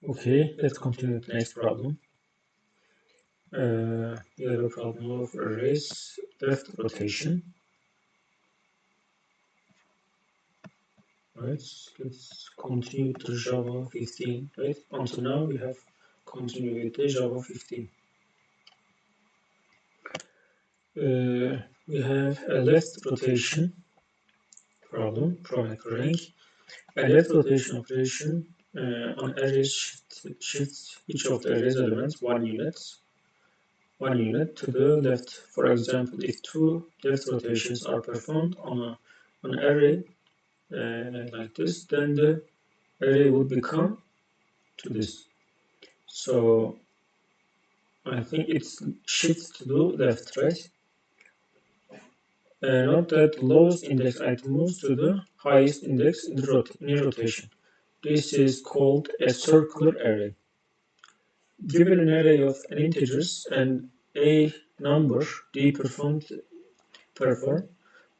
Okay, let's continue with the next problem. We have a problem of arrays left rotation. Right, let's continue with the Java 15. Right, until now we have continued with the Java 15. We have a left rotation problem from HackerRank. A left rotation operation on arrays shifts each of the array's elements 1 unit to the left. For example, if two left rotations are performed on an array like this, then the array would become to this. So I think it's shifts to the left, right? Note that the lowest index item moves to the highest index in the rotation. This is called a circular array. Given an array of integers and a number d perform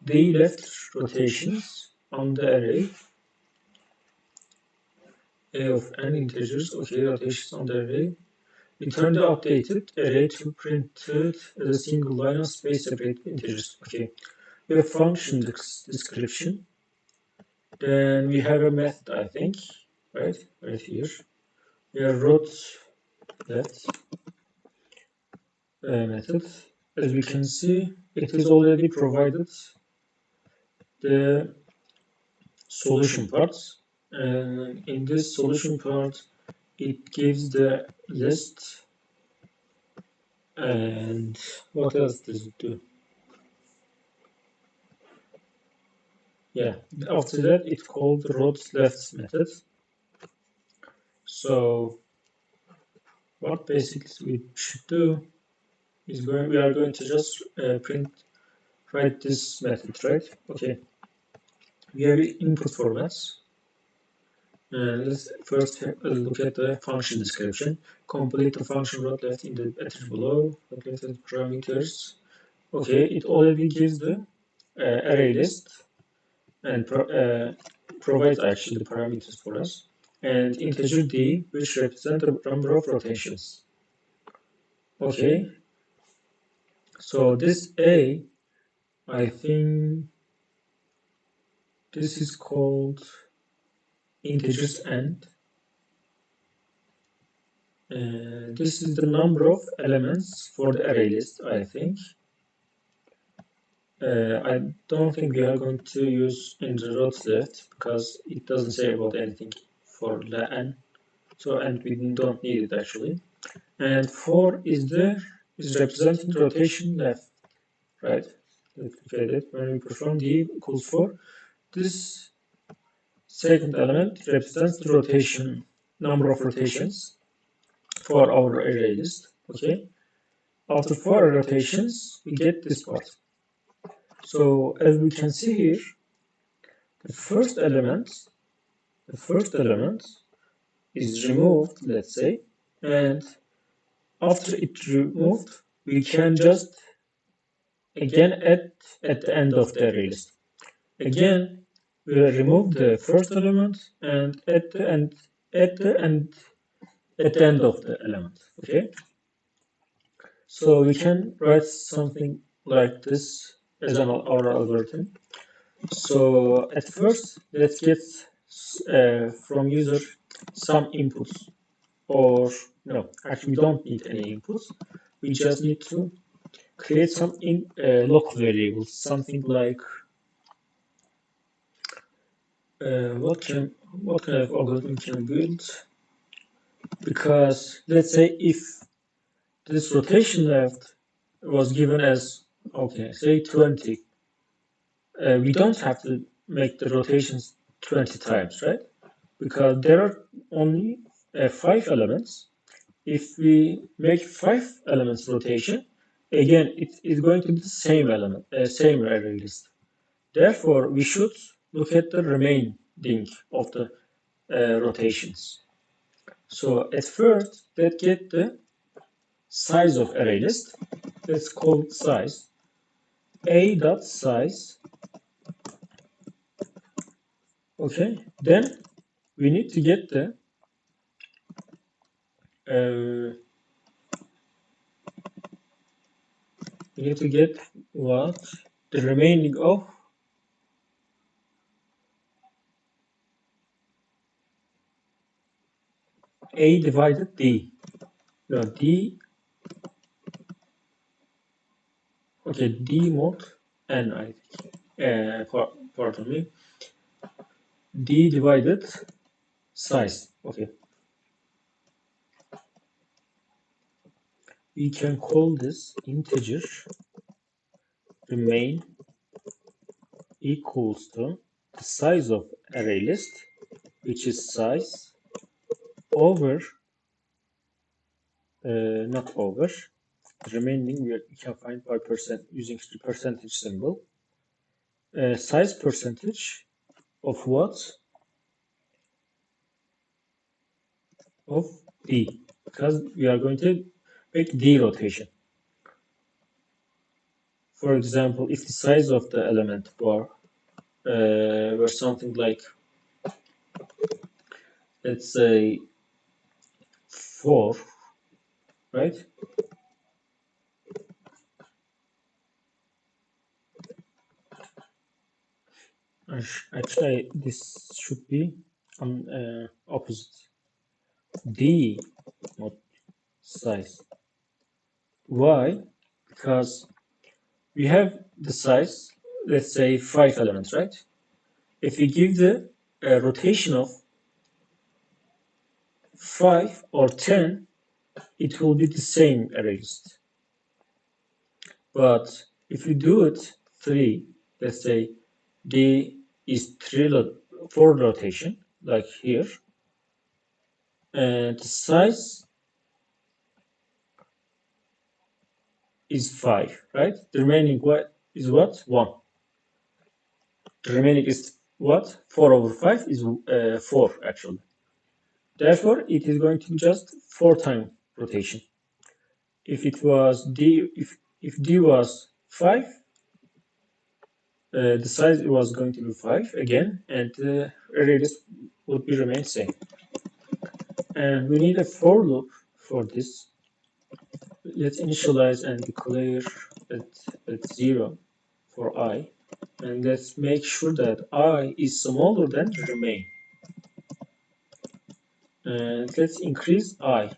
the left rotations on the array a of n integers, okay, rotations on the array. Return the updated array to printed as a single line of space separated integers. Okay, we have function description. Then we have a method, I think, right here. We have root left method. As we can see, it is already provided the solution parts. And in this solution part, it gives the list. And what else does it do? Yeah, after that it's called root left method. So what basically we should do is we are going to just write this method, right? Okay. We have input formats. Let's first look at the function description. Complete the function root left in the attribute below. Calculated parameters. Okay, it already gives the array list and provides actually the parameters for us, and integer d, which represents the number of rotations. Okay, so this a, I think this is called integers end. This is the number of elements for the array list, I think. I don't think we are going to use in the root left because it doesn't say about anything for the n. So, and we don't need it actually. And 4 is representing rotation left, right? Let's look at it. When we perform d equals 4, this second element represents the rotation, number of rotations for our array list. Okay. After 4 rotations, we get this part. So as we can see here, the first element is removed, let's say, and after it's removed, we can just again add at the end of the array list. Again, we will remove the first element and at the end of the element. Okay. So we can write something like this as our algorithm. So at first, let's get from user some inputs, or no, actually we don't need any inputs. We just need to create some local variables, something like what kind of algorithm can we build? Because let's say if this rotation left was given as, okay, say 20, we don't have to make the rotations 20 times, right? Because there are only 5 elements. If we make 5 elements rotation, again, it is going to be the same element, same array list. Therefore, we should look at the remaining of the rotations. So at first, let's get the size of array list. Let's call it size. A dot size. Okay. Then we need to get the we need to get what the remaining of A divided D. No, D. Okay, D mod N, I think. Pardon me. D divided size. Okay. We can call this integer remain equals to the size of array list, which is size over, not over, the remaining we can find by percent using the percentage symbol. Size percentage of what? Of D, because we are going to make D rotation. For example, if the size of the element were something like, let's say 4, right? Actually, this should be on opposite. D not size. Why? Because we have the size, let's say 5 elements, right? If we give the rotation of 5 or 10, it will be the same array list. But if you do it 3, let's say D is 4 rotation, like here, and the size is 5, right? The remaining is what? 1. The remaining is what? 4 over 5 is 4, actually. Therefore, it is going to be just 4 time rotation. If it was D, if D was 5, the size was going to be 5 again, and the radius would be remain same. And we need a for loop for this. Let's initialize and declare at 0 for I, and let's make sure that I is smaller than the remain. And let's increase I.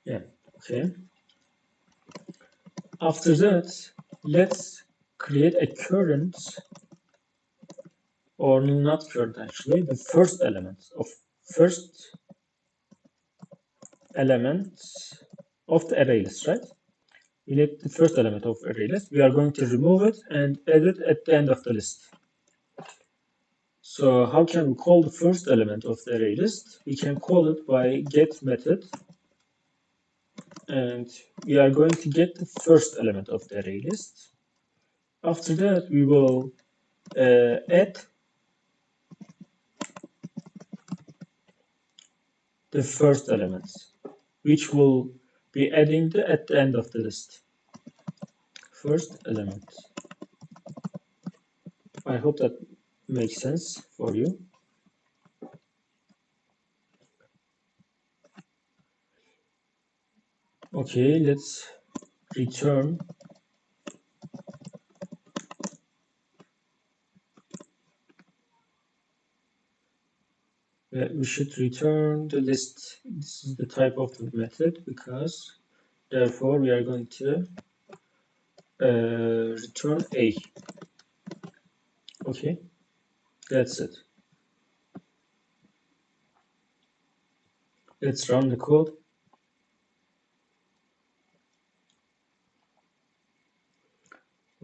Yeah, okay. After that, let's create a current, or not current actually, the first element of the array list, right? We need the first element of array list. We are going to remove it and add it at the end of the list. So how can we call the first element of the array list? We can call it by get method, and we are going to get the first element of the array list. After that, we will add the first elements, which will be adding at the end of the list. First element. I hope that makes sense for you. Okay, let's return we should return the list. This is the type of the method, because therefore we are going to return A. Okay, that's it. Let's run the code.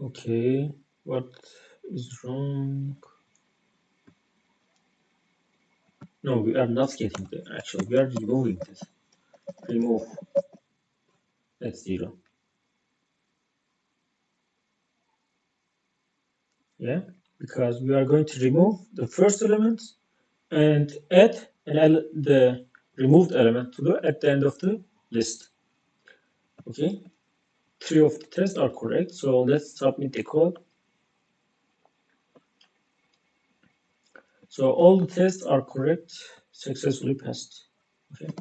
Okay, what is wrong? No, we are not getting the actual. We are removing this. Remove. That's 0. Yeah, because we are going to remove the first element and add the removed element to at the end of the list. Okay, 3 of the tests are correct, so let's submit the code. So all the tests are correct, successfully passed. Okay.